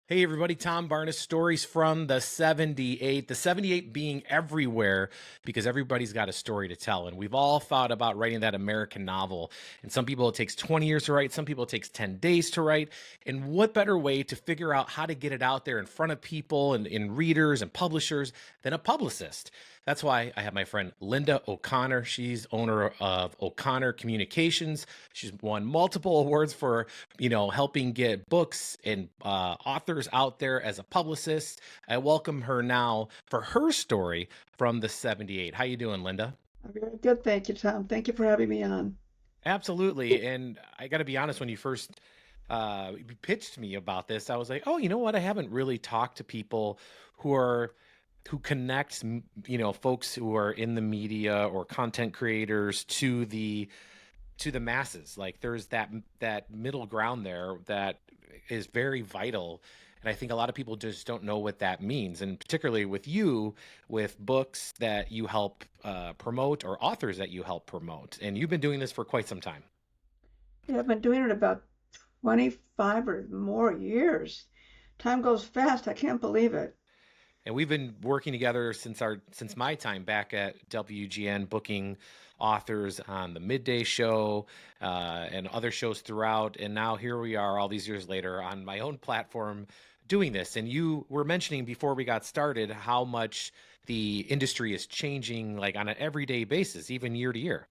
Hey everybody, Tom Barnes, stories from the 78. The 78 being everywhere because everybody's got a story to tell. And we've all thought about writing that American novel. And some people it takes 20 years to write, some people it takes 10 days to write. And what better way to figure out how to get it out there in front of people and in readers and publishers than a publicist? That's why I have my friend Lynda O'Connor. She's owner of O'Connor Communications. She's won multiple awards for helping get books and authors out there as a publicist. I welcome her now for her story from the 78. How you doing, Lynda? Very good. Thank you, Tom. Thank you for having me on. Absolutely. And I got to be honest, when you first pitched me about this, I was like, oh, you know what? I haven't really talked to people who connects, folks who are in the media or content creators to the masses. Like there's that middle ground there that is very vital. And I think a lot of people just don't know what that means. And particularly with you, with books that you help promote or authors that you help promote. And you've been doing this for quite some time. Yeah, I've been doing it about 25 or more years. Time goes fast. I can't believe it. And we've been working together since my time back at WGN, booking authors on the Midday Show and other shows throughout. And now here we are, all these years later, on my own platform doing this. And you were mentioning before we got started how much the industry is changing, like on an everyday basis, even year to year.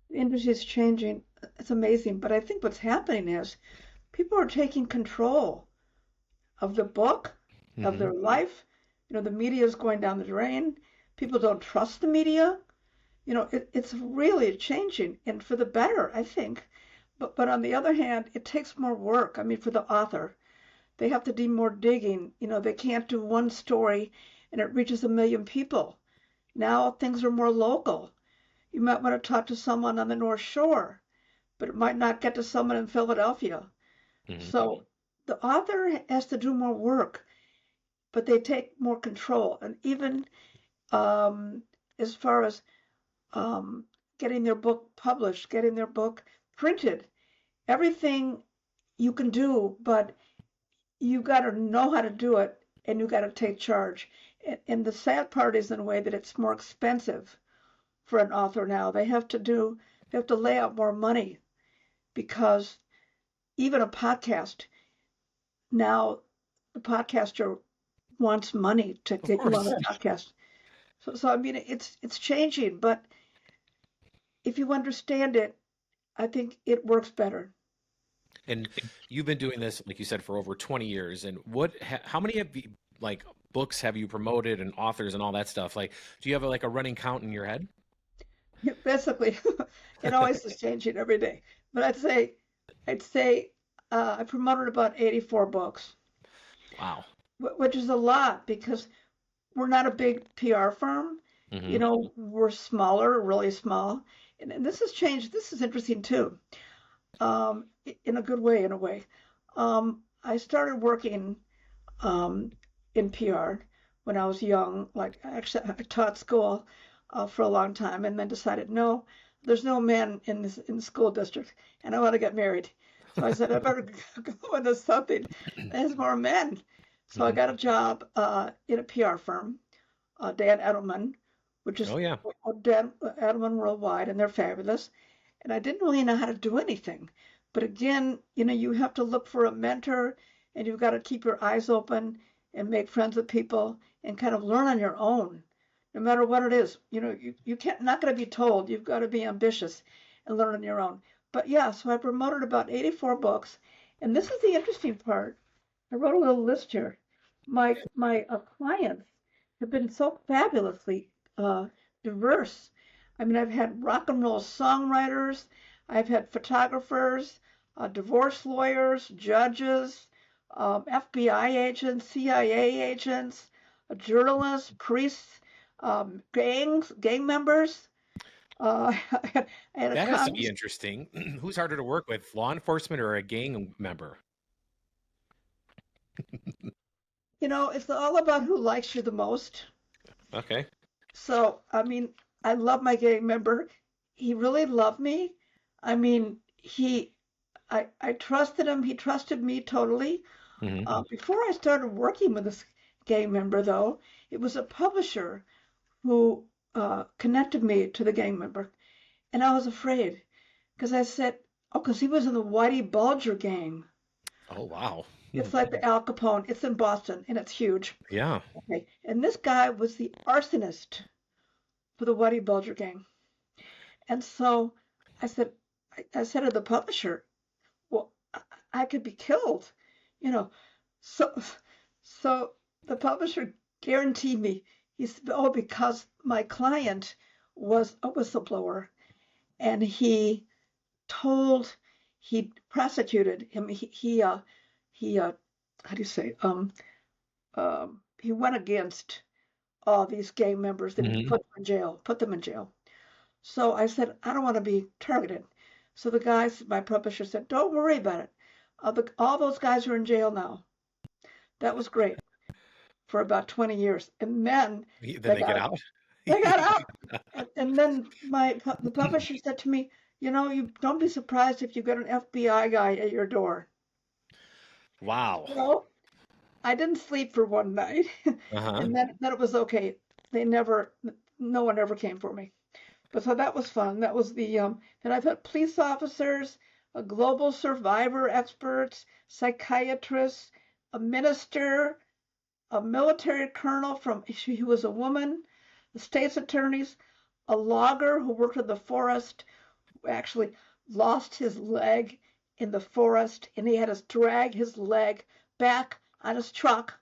The industry is changing. It's amazing. But I think what's happening is people are taking control of the book, of Hmm. their life. The media is going down the drain. People don't trust the media. It's really changing and for the better, I think. But on the other hand, it takes more work. I mean, for the author. They have to do more digging. They can't do one story and it reaches a million people. Now things are more local. You might want to talk to someone on the North Shore, but it might not get to someone in Philadelphia. Hmm. So the author has to do more work, but they take more control. And even um, as far as um, getting their book published, getting their book printed, everything you can do, but you got to know how to do it and you got to take charge. And the sad part is in a way that it's more expensive for an author now. They have to lay out more money because even a podcast now, the podcaster wants money to Of get you on course. the podcast. So I mean, it's changing, but if you understand it, I think it works better. And you've been doing this, like you said, for over 20 years. And how many like books have you promoted and authors and all that stuff? Like, do you have like a running count in your head? Basically, it always is changing every day. But I'd say I promoted about 84 books, Wow. which is a lot because we're not a big PR firm. Hmm. We're smaller, really small. And this has changed. This is interesting too, in a good way, in a way. I started working um, in PR when I was young. Like, actually, I taught school for a long time and then decided, no, there's no men in the school district, and I want to get married. So I said, I better go into something that has more men. So I Hmm. got a job in a PR firm, Dan Edelman, which is Oh yeah. Dan Edelman Worldwide, and they're fabulous. And I didn't really know how to do anything. But again, you have to look for a mentor and you've got to keep your eyes open and make friends with people and kind of learn on your own, no matter what it is. You can't not going to be told. You've got to be ambitious and learn on your own. But yeah, so I promoted about 84 books, and this is the interesting part. I wrote a little list here. My clients have been so fabulously diverse. I mean, I've had rock and roll songwriters, I've had photographers, divorce lawyers, judges, FBI agents, CIA agents, journalists, priests, gang members. I had a That has to be congress. interesting. Who's harder to work with, law enforcement or a gang member? It's all about who likes you the most. Okay. So, I mean, I love my gang member. He really loved me. I mean, I trusted him. He trusted me totally. Hmm. Before I started working with this gang member, though, it was a publisher who connected me to the gang member. And I was afraid because I said, oh, because he was in the Whitey Bulger gang. Oh, wow. It's like the Al Capone. It's in Boston and it's huge. Yeah. Okay. And this guy was the arsonist for the Whitey Bulger gang. And so I said, I said to the publisher, well, I could be killed, you know. So, so the publisher guaranteed me. He said, oh, because my client was a whistleblower, and told, he prosecuted him. He how do you say? He went against all these gang members and he Hmm. put them in jail. Put them in jail. So I said, I don't want to be targeted. So the guys, my publisher said, don't worry about it. All those guys are in jail now. That was great for about 20 years. And then Then they they get got out. they got out. And then the publisher said to me, you don't be surprised if you get an FBI guy at your door. Wow. Well, I didn't sleep for one night, Uh-huh. and then it was okay. No one ever came for me. But so that was fun. That was and I've had police officers, a global survivor experts, psychiatrists, a minister, a military colonel who was a woman, the state's attorneys, a logger who worked in the forest, who actually lost his leg in the forest, and he had to drag his leg back on his truck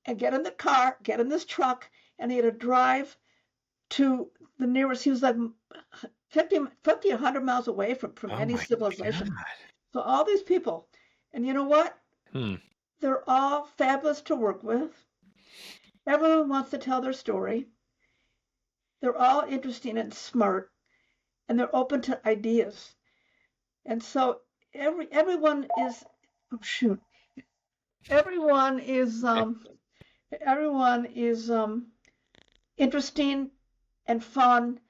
and get in the car, get in this truck, and he had to drive to the nearest. He was like 50 100 miles away from Oh any my civilization. God. So all these people, and you know what? Hmm. They're all fabulous to work with. Everyone wants to tell their story. They're all interesting and smart, and they're open to ideas. And so everyone is, oh shoot, everyone is everyone is interesting and fun,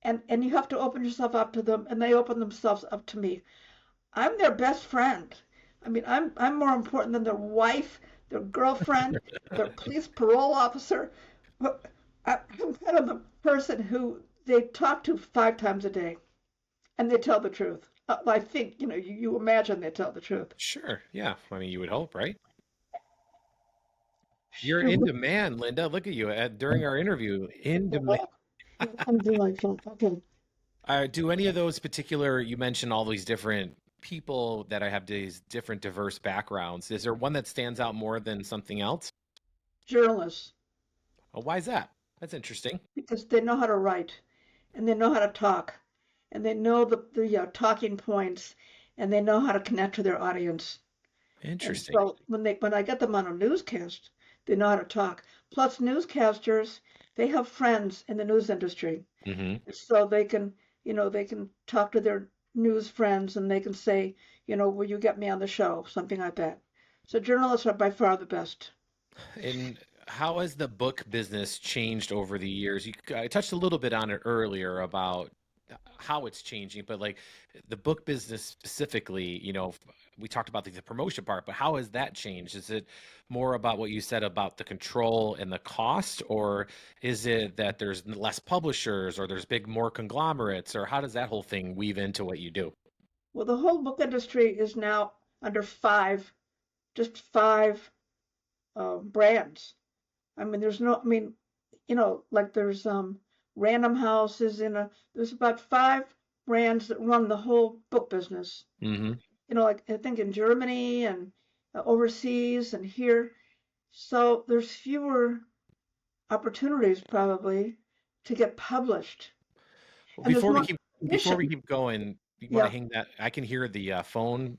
and you have to open yourself up to them, and they open themselves up to me. I'm their best friend. I mean, I'm more important than their wife, their girlfriend, their police parole officer. I'm kind of the person who they talk to 5 times a day, and they tell the truth. I think you imagine they tell the truth. Sure. Yeah. I mean, you would hope, right? You're in Shoot, demand, Linda. Look at you during our interview. In demand. I'm delightful. Okay. Do any of those particular, you mentioned all these different people that I have these different diverse backgrounds. Is there one that stands out more than something else? Journalists, Oh, why is that? That's interesting. because they know how to write, and they know how to talk, and they know the talking points, and they know how to connect to their audience. And Interesting. so when I get them on a newscast, they know how to talk. Plus, newscasters, they have friends in the news industry, Hmm. so they can talk to their news friends, and they can say, will you get me on the show, something like that. So journalists are by far the best. And how has the book business changed over the years? I touched a little bit on it earlier about how it's changing, but like the book business specifically, we talked about the promotion part, but how has that changed? Is it more about what you said about the control and the cost, or is it that there's less publishers or there's more conglomerates, or how does that whole thing weave into what you do? Well, the whole book industry is now under just five brands. I mean, I mean, like there's Random House there's about five brands that run the whole book business. Hmm. Like I think in Germany and overseas and here. So there's fewer opportunities probably to get published, Well, and there's more before we competition. keep going, you want to Yeah. hang that? I can hear the phone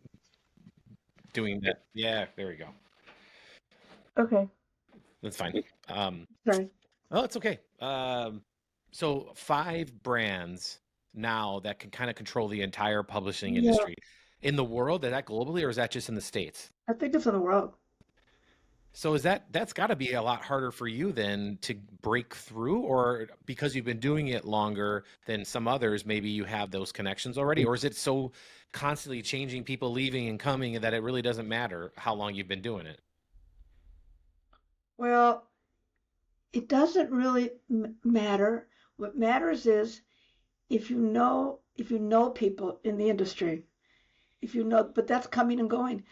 doing that. Yeah, there we go. Okay. That's fine. Um, Sorry. oh, it's okay. So five brands now that can kind of control the entire publishing Yeah. industry in the world. Is that globally or is that just in the States? I think it's in the world. So that's got to be a lot harder for you then to break through, or because you've been doing it longer than some others, maybe you have those connections already, or is it so constantly changing, people leaving and coming, that it really doesn't matter how long you've been doing it? Well, it doesn't really matter. What matters is if you know people in the industry, if you know, but that's coming and going.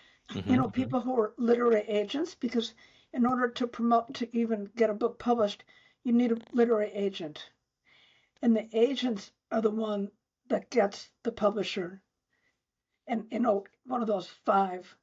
People who are literary agents, because in order to promote, to even get a book published, you need a literary agent. And the agents are the one that gets the publisher. And, one of those five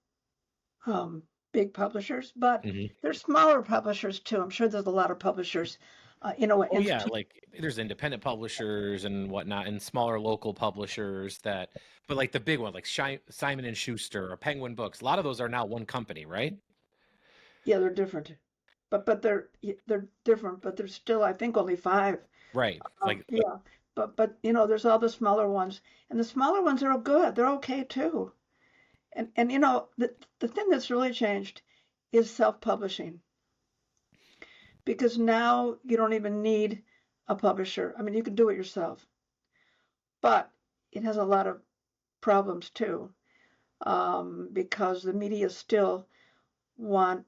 um, big publishers, but hmm there's smaller publishers too. I'm sure there's a lot of publishers, Oh yeah, like there's independent publishers and whatnot, and smaller local publishers that, but like the big one, like Simon and Schuster or Penguin Books, a lot of those are now one company, right? yeah, they're different. But they're different, but there's still, I think, only five. Right. Like, Yeah, but there's all the smaller ones, and the smaller ones are good. They're okay too. And the thing that's really changed is self-publishing, because now you don't even need a publisher. I mean, you can do it yourself, but it has a lot of problems too, because the media still want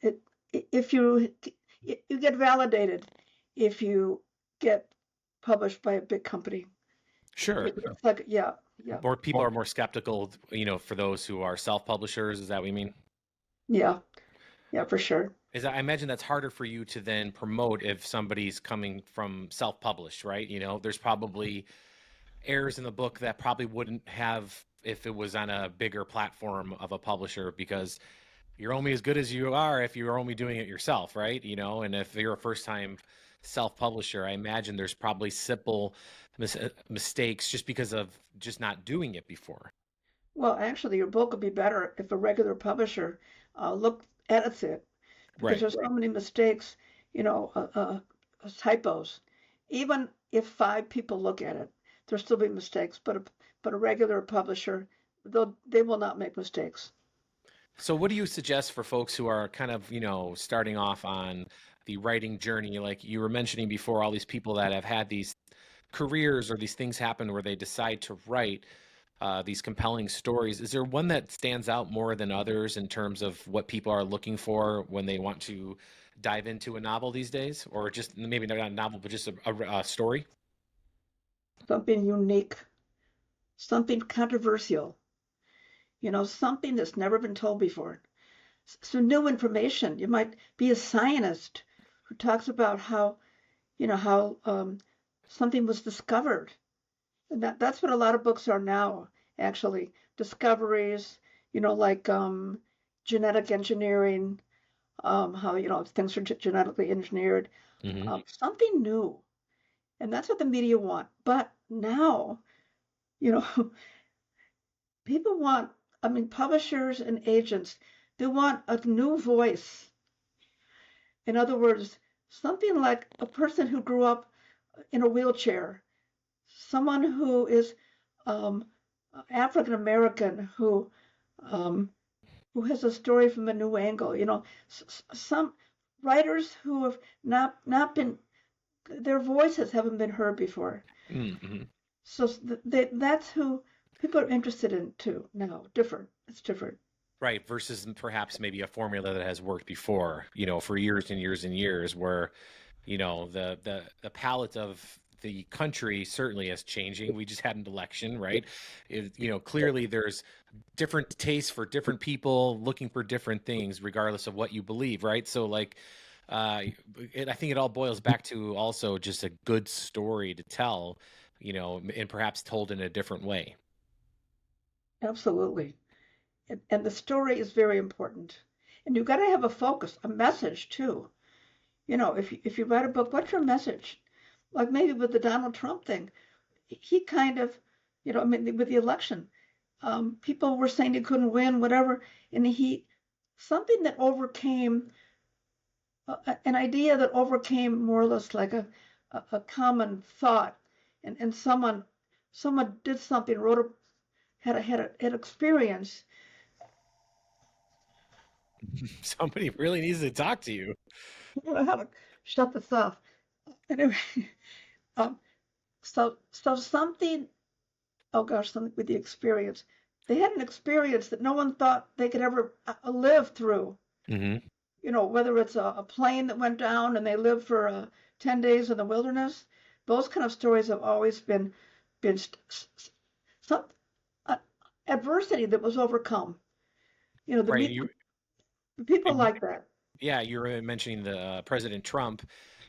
it. If you get validated if you get published by a big company. sure. It's like, yeah, yeah, More people are more skeptical, for those who are self-publishers. Is that what you mean? yeah, yeah, for sure. I imagine that's harder for you to then promote if somebody's coming from self-published, right? There's probably errors in the book that probably wouldn't have if it was on a bigger platform of a publisher, because you're only as good as you are if you're only doing it yourself, right? And if you're a first-time self-publisher, I imagine there's probably simple mistakes just because of just not doing it before. Well, actually, your book would be better if a regular publisher edits it, because Right. there's so many mistakes, typos. Even if five people look at it, there'll still be mistakes. But a regular publisher, they will not make mistakes. So what do you suggest for folks who are kind of, starting off on the writing journey? Like you were mentioning before, all these people that have had these careers or these things happen where they decide to write these compelling stories. Is there one that stands out more than others in terms of what people are looking for when they want to dive into a novel these days? Or just maybe not a novel, but just a story? Something unique, something controversial, something that's never been told before. Some new information. You might be a scientist who talks about how something was discovered. And that's what a lot of books are now, actually. Discoveries, like genetic engineering, how, things are genetically engineered, hmm something new. And that's what the media want. But now, you know, people want, I mean, publishers and agents, they want a new voice. In other words, something like a person who grew up in a wheelchair, someone who is um, African American, um, who has a story from a new angle. Some writers who have not been, their voices haven't been heard before. hmm So that's who people are interested in too now. Different. It's different. Right, versus perhaps maybe a formula that has worked before, for years and years and years, where, the palette of the country certainly is changing. We just had an election, right? Clearly there's different tastes for different people looking for different things, regardless of what you believe, right? So like, I think it all boils back to also just a good story to tell, and perhaps told in a different way. Absolutely. And the story is very important. And you've got to have a focus, a message too. If you write a book, what's your message? Like maybe with the Donald Trump thing, he kind of, I mean, with the election, people were saying he couldn't win, whatever, and something that overcame an idea that overcame more or less like a common thought, and someone did something, wrote had an experience Somebody really needs to talk to you. I don't know how to shut this off. Anyway, um, so something, oh gosh, something with the experience. They had an experience that no one thought they could ever live through. Hmm. You know, whether it's a plane that went down and they lived for 10 days in the wilderness, those kind of stories have always been some uh, adversity that was overcome. You know, Right. You the people and you, like that. yeah, you were mentioning the President Trump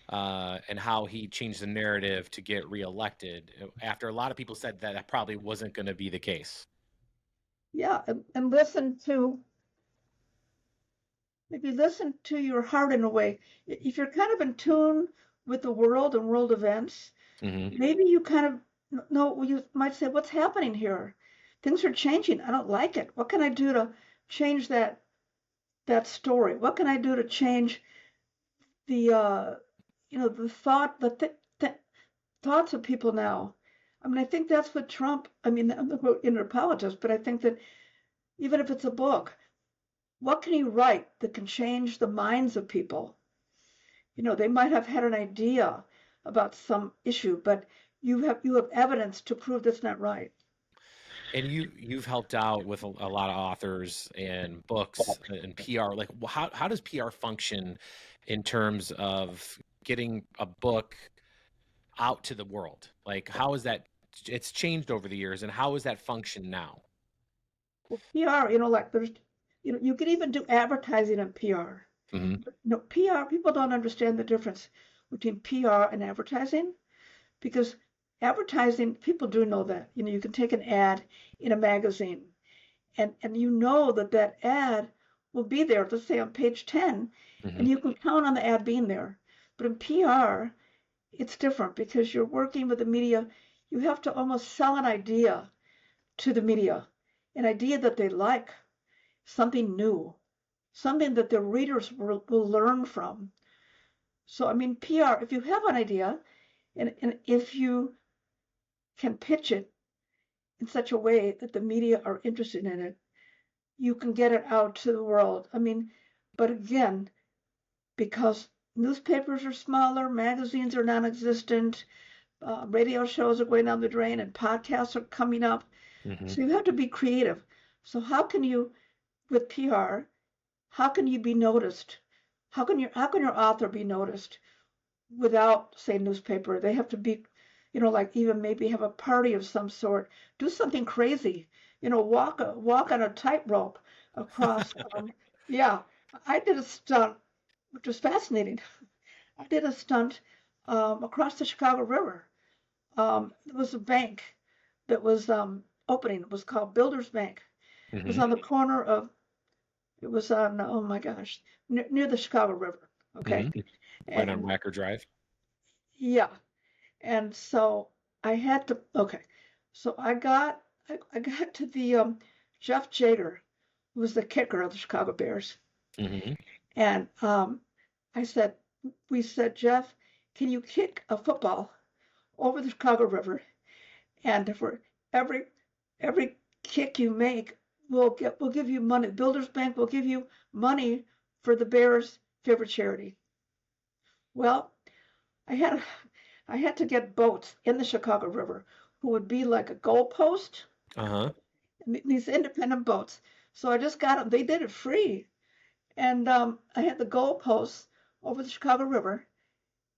and how he changed the narrative to get reelected after a lot of people said that that probably wasn't going to be the case. Yeah, and listen to maybe listen to your heart in a way. If you're kind of in tune with the world and world events, Hmm. maybe you kind of know, you might say, what's happening here? Things are changing. I don't like it. What can I do to change that story? What can I do to change the the thoughts of people now? I mean, I think that's what Trump. I mean, I'm not about inner politics, but I think that even if it's a book, what can he write that can change the minds of people? You know, they might have had an idea about some issue, but you have evidence to prove that's not right. And you've helped out with a lot of authors and books and PR. Like, how does PR function in terms of getting a book out to the world? Like, how is that? It's changed over the years, and how is that function now? Well, PR, like you can even do advertising in PR. Hmm. No, PR, people don't understand the difference between PR and advertising because advertising, people do know that. You know, you can take an ad in a magazine and you know that ad will be there, let's say on page 10, and Hmm. you can count on the ad being there. But in PR, it's different because you're working with the media. You have to almost sell an idea to the media, an idea that they like, something new, something that the readers will learn from. So, I mean, PR, if you have an idea and if you can pitch it in such a way that the media are interested in it, you can get it out to the world. I mean, but again, because newspapers are smaller, magazines are non existent, radio shows are going down the drain, and podcasts are coming up. Hmm. So you have to be creative. So, how can you, with PR, how can you be noticed? How can your author be noticed without, say, newspaper? They have to be, like even maybe have a party of some sort, do something crazy, walk on a tightrope across. Yeah, I did a stunt, which was fascinating. I did a stunt across the Chicago River. There was a bank that was opening. It was called Builders Bank. It was Hmm. on the corner of. It was on. Oh my gosh, near the Chicago River. Hmm. Okay, Right on and Wacker Drive. yeah, and so I had to. Okay, so I got to the Jeff Jager, who was the kicker of the Chicago Bears, Hmm. and I said, we said, Jeff, can you kick a football over the Chicago River? And for every every kick you make, we'll give you money. Builders Bank will give you money for the Bears' favorite charity. Well, I had I had to get boats in the Chicago River who would be like a goalpost, Uh-huh. these independent boats. So I just got them. They did it free, and I had the goalposts over the Chicago River,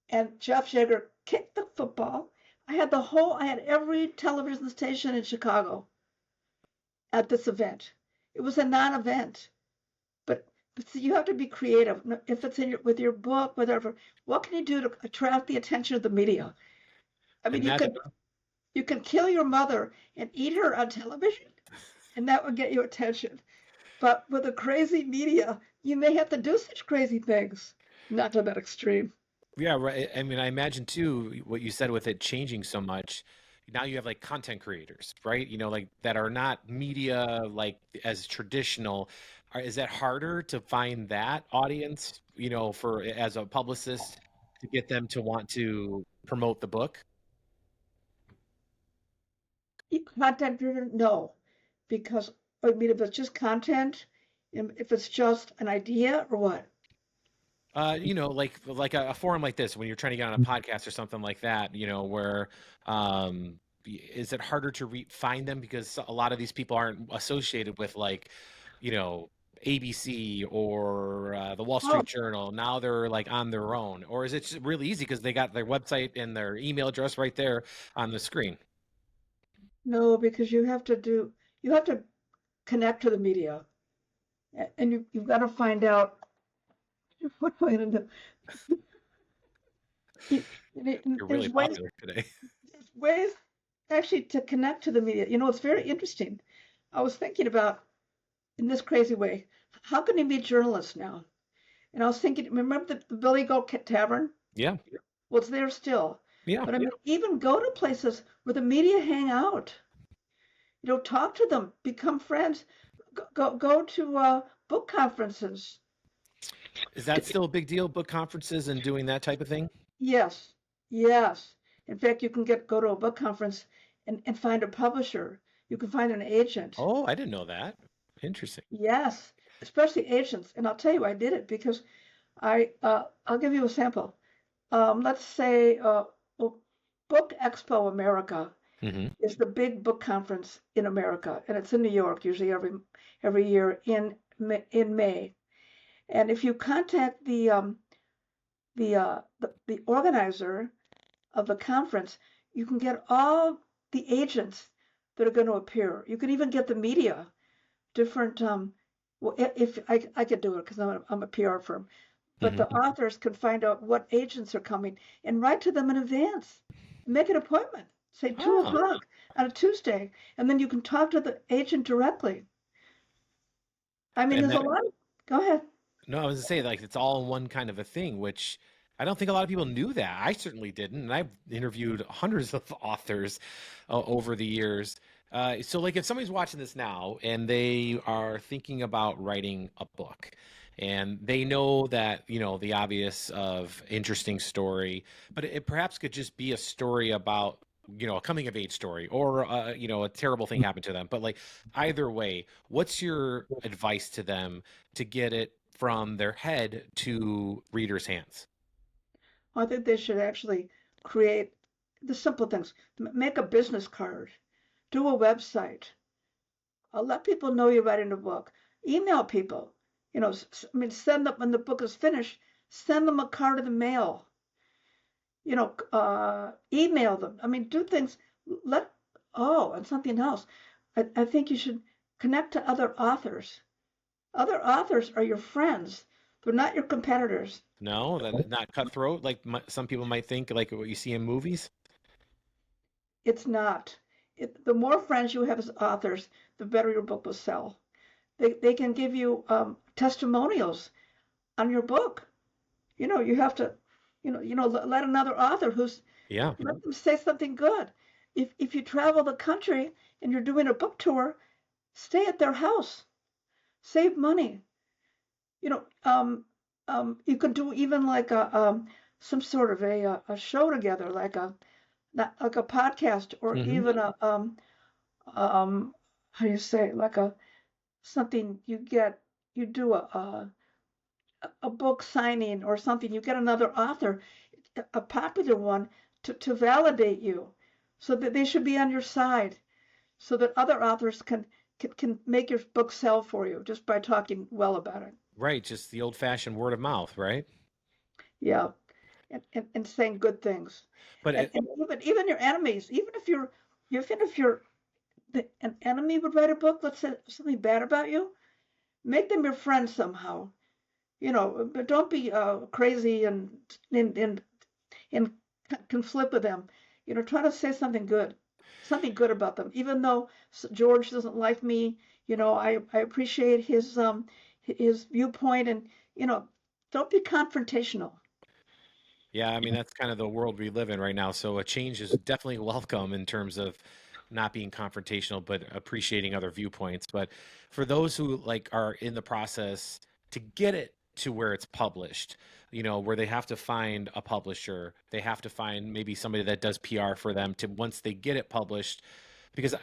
and Jeff Jager kicked the football. I had every television station in Chicago at this event. It was a non-event, but see, you have to be creative. If it's with your book, whatever, what can you do to attract the attention of the media? I mean, And you that's can you can kill your mother and eat her on television, and that would get your attention. But with a crazy media, you may have to do such crazy things. Not to that extreme. yeah, right. I mean, I imagine too what you said with it changing so much. Now you have like content creators, right? Like that are not media like as traditional. Is that harder to find that audience, for as a publicist to get them to want to promote the book? Content driven? No, because I mean, if it's just content, If it's just an idea or what? Like a forum like this, when you're trying to get on a podcast or something like that, where is it harder to find them because a lot of these people aren't associated with like, you know, ABC or the Wall Oh, Street Journal. Now they're like on their own, or is it just really easy because they got their website and their email address right there on the screen? no, because you have to connect to the media, and you've got to find out what am I going to do. You- You're really There's ways, popular today. there's ways actually to connect to the media. It's very interesting. I was thinking about in this crazy way, how can you be journalists now? And I was thinking, remember the Billy Goat Tavern? Yeah, Well, it's there still. yeah. But I mean, even go to places where the media hang out. Talk to them, become friends, go to book conferences. Is that still a big deal? Book conferences and doing that type of thing? Yes, yes. In fact, you can go to a book conference and find a publisher. You can find an agent. Oh, I didn't know that. Interesting. Yes, especially agents. And I'll tell you, I did it because I'll give you a sample. Let's say well, Book Expo America Hmm. is the big book conference in America, and it's in New York, usually every year in May. And if you contact the organizer of the conference, you can get all the agents that are going to appear. You can even get the media, different. Well, if I could do it because I'm a PR firm, but Hmm. the authors can find out what agents are coming and write to them in advance. Make an appointment, say two Oh, o'clock on a Tuesday, and then you can talk to the agent directly. I mean, and there's a that lot. Go ahead. no, I was gonna say like it's all in one kind of a thing, which I don't think a lot of people knew that. I certainly didn't, and I've interviewed hundreds of authors over the years. So, like, if somebody's watching this now and they are thinking about writing a book, and they know that the obvious of interesting story, but it perhaps could just be a story about a coming of age story or a terrible thing happened to them. But like either way, what's your advice to them to get it from their head to readers' hands? I think they should actually create the simple things. Make a business card, do a website, let people know you're writing a book, email people. I mean, send them when the book is finished. Send them a card in the mail. Email them. I mean, do things. Let and something else. I think you should connect to other authors. Other authors are your friends. They're not your competitors. No, that not cutthroat like some people might think, like what you see in movies. It's not. The more friends you have as authors, the better your book will sell. They can give you testimonials on your book. You have to, let another author Yeah. let them say something good. If you travel the country and you're doing a book tour, stay at their house. Save money. You know, you could do even like some sort of a show together, like a not like a podcast, or Hmm. even a how do you say, like a something you do a book signing or something. You get another author, a popular one, to validate you, so that they should be on your side, so that other authors can make your book sell for you just by talking well about it. Right, just the old-fashioned word of mouth, right? Yeah, and saying good things, But and even your enemies, even if an enemy would write a book, let's say something bad about you, make them your friend somehow. But don't be crazy and and conflict with them. Try to say something good about them. Even though George doesn't like me, I appreciate his viewpoint, and don't be confrontational. yeah, I mean that's kind of the world we live in right now. So a change is definitely welcome in terms of not being confrontational, but appreciating other viewpoints. But for those who like are in the process to get it to where it's published, where they have to find a publisher, they have to find maybe somebody that does PR for them to once they get it published, because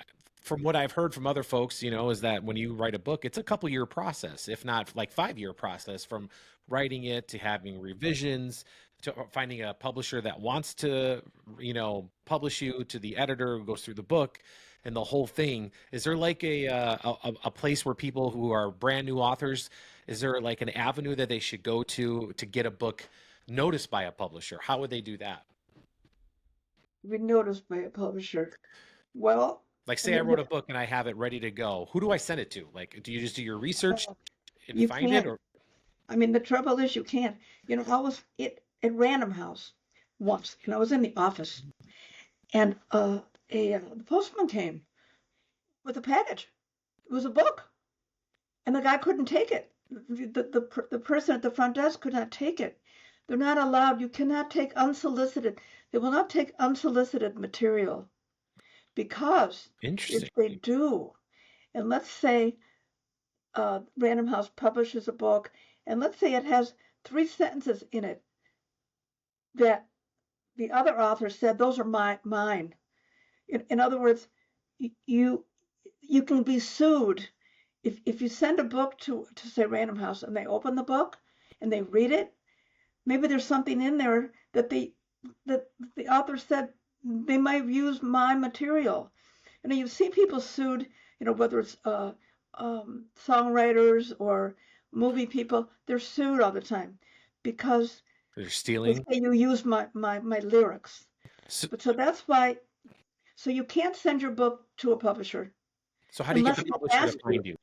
from what I've heard from other folks, is that when you write a book, it's a couple year process, if not like 5 year process, from writing it to having revisions to finding a publisher that wants to, publish you, to the editor who goes through the book and the whole thing. Is there like a place where people who are brand new authors, is there like an avenue that they should go to get a book noticed by a publisher? How would they do that? Be noticed by a publisher. Well, Like, I say I mean, wrote a book and I have it ready to go. Who do I send it to? Like, do you just do your research and you find it, can't. or I mean, the trouble is you can't. I was at Random House once, and I was in the office, and the postman came with a package. It was a book, and the guy couldn't take it. The person at the front desk could not take it. They're not allowed. You cannot take unsolicited. They will not take unsolicited material, because interesting? if they do, and let's say Random House publishes a book, and let's say it has 3 sentences in it that the other author said those are mine. In other words, you you can be sued if you send a book to say Random House and they open the book and they read it. Maybe there's something in there that the author said they might have used my material. You see people sued, whether it's songwriters or movie people, they're sued all the time because They're they stealing. say you use my lyrics. So, But so that's why, so you can't send your book to a publisher so how do you get unless the they publisher to ask you. find you?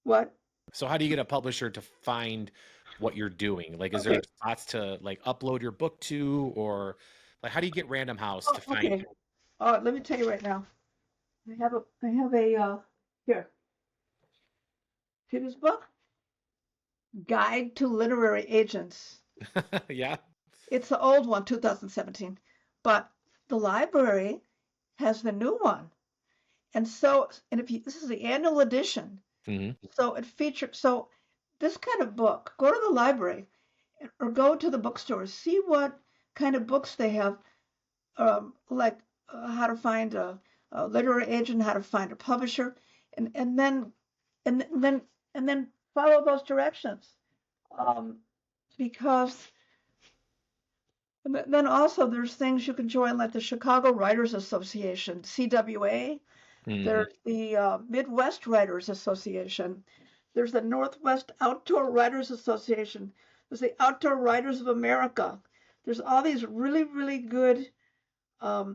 What? So how do you get a publisher to find what you're doing? Like, is there Okay. spots to like upload your book to, or like how do you get Random House Oh, to find okay. you? Let me tell you right now. I have a here. See this book? Guide to Literary Agents. Yeah. It's the old one, 2017, but the library has the new one. And if you, this is the annual edition, Hmm. so it features, so this kind of book, go to the library or go to the bookstores, see what kind of books they have, like how to find a literary agent, how to find a publisher, and then and then and then follow those directions. Um, because then also there's things you can join, like the Chicago Writers Association, CWA. Hmm. There's the Midwest Writers Association. There's the Northwest Outdoor Writers Association. There's the Outdoor Writers of America. There's all these really, really good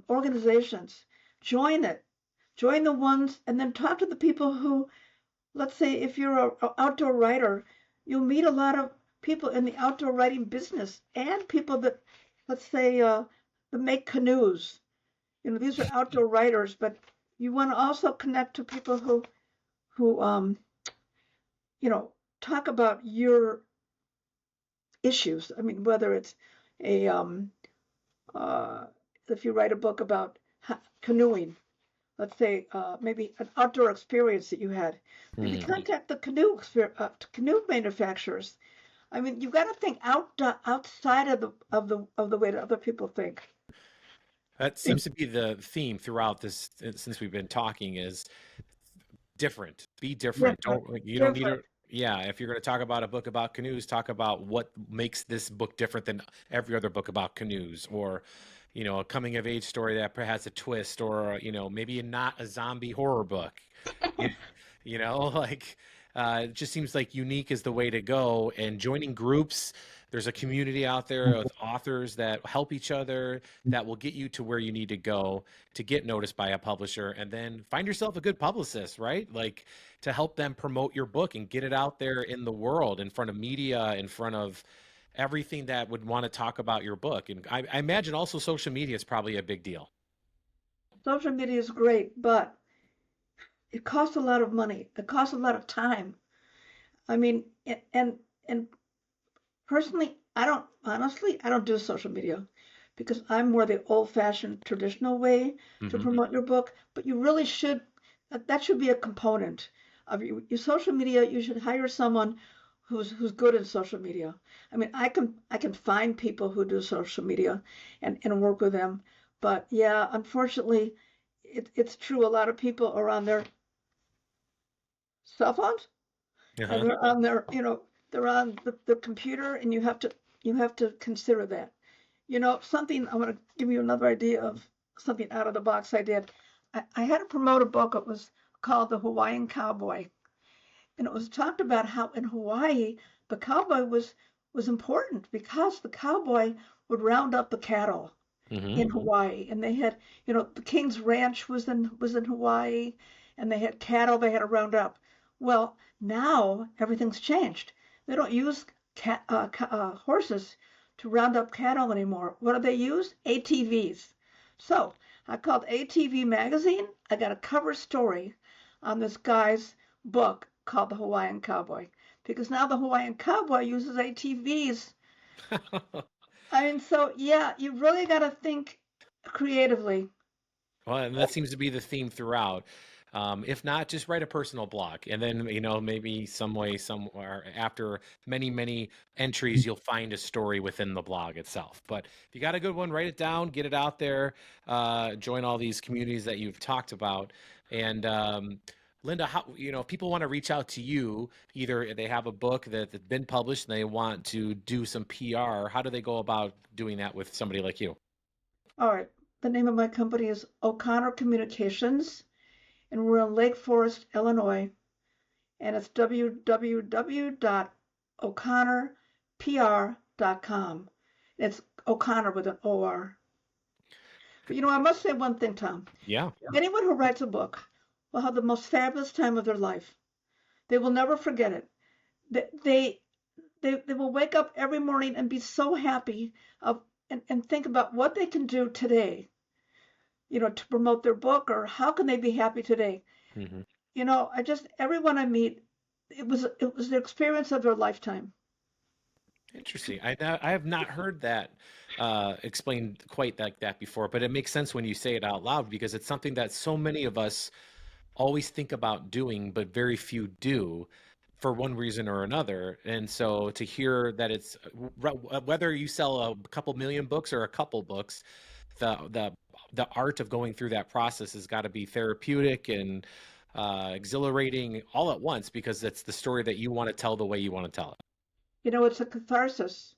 organizations. Join it. Join the ones, and then talk to the people who, let's say, if you're an outdoor writer, you'll meet a lot of people in the outdoor writing business and people that, let's say, that make canoes. These are outdoor writers, but you want to also connect to people who you know, talk about your issues. I mean, whether it's a uh, if you write a book about canoeing, let's say maybe an outdoor experience that you had, maybe Hmm. contact the canoe manufacturers. I mean, you've got to think outside of the way that other people think. That seems to be the theme throughout this since we've been talking, is different. Be different. Different, You don't need different. to. Yeah, if you're going to talk about a book about canoes, talk about what makes this book different than every other book about canoes, or a coming of age story that perhaps has a twist, or maybe not a zombie horror book. You, like it just seems like unique is the way to go. And joining groups, there's a community out there with authors that help each other, that will get you to where you need to go to get noticed by a publisher, and then find yourself a good publicist, right? Like, to help them promote your book and get it out there in the world, in front of media, in front of everything that would want to talk about your book. And I imagine also social media is probably a big deal. Social media is great, but it costs a lot of money. It costs a lot of time. I mean, and personally, I don't do social media because I'm more the old-fashioned traditional way to Hmm. promote your book. But you really should, that should be a component of your social media. You should hire someone who's good in social media. I mean, I can find people who do social media and work with them. But yeah, unfortunately, it's true. A lot of people are on their cell phones, and Uh-huh. they're on their, they're on the computer, and you have to consider that. Something I'm going to give you another idea of something out of the box I did. I had to promote a book. It was called The Hawaiian Cowboy, and it was talked about how in Hawaii the cowboy was important because the cowboy would round up the cattle Hmm. in Hawaii, and they had, the King's Ranch was in Hawaii, and they had cattle they had to round up. Well, now everything's changed. They don't use horses to round up cattle anymore. What do they use? ATVs. So I called ATV Magazine. I got a cover story on this guy's book called The Hawaiian Cowboy because now the Hawaiian Cowboy uses ATVs. I mean, so yeah, you really got to think creatively. Well, and that seems to be the theme throughout. If not, just write a personal blog, and then maybe some way, somewhere after many, many entries, you'll find a story within the blog itself. But if you got a good one, write it down, get it out there, join all these communities that you've talked about, and Lynda, how if people want to reach out to you, either they have a book that's been published and they want to do some PR, how do they go about doing that with somebody like you? All right. The name of my company is O'Connor Communications, and we're in Lake Forest, Illinois, and it's www.o'connorpr.com. It's O'Connor with an O-R. But I must say one thing, Tom. Yeah. Anyone who writes a book will have the most fabulous time of their life. They will never forget it. They they will wake up every morning and be so happy and think about what they can do today, to promote their book, or how can they be happy today. Hmm. I just everyone I meet, it was the experience of their lifetime. Interesting. I have not heard that explained quite like that before, but it makes sense when you say it out loud because it's something that so many of us always think about doing, but very few do for one reason or another. And so to hear that it's whether you sell a couple million books or a couple books, the the the art of going through that process has got to be therapeutic and exhilarating all at once because it's the story that you want to tell the way you want to tell It's a catharsis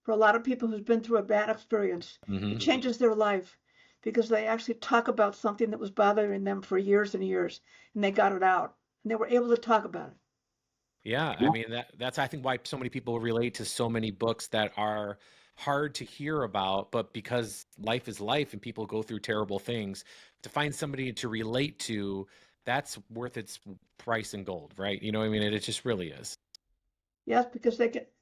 for a lot of people who's been through a bad experience. it. It Hmm. changes their life because they actually talk about something that was bothering them for years and years, and they got it out, and they were able to talk about it. Yeah, I mean that's I think why so many people relate to so many books that are hard to hear about, but because life is life and people go through terrible things, to find somebody to relate to, that's worth its price in gold, right? You know what I mean? It just really is. Yes, because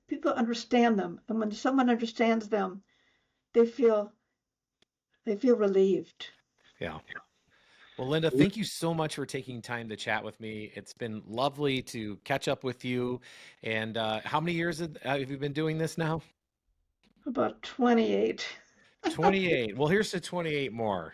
people understand them, and when someone understands them, they feel they feel relieved. Yeah. Well, Lynda, thank you so much for taking time to chat with me. It's been lovely to catch up with you. And how many years have you been doing this now? About 28. 28. Well, here's to 28 more.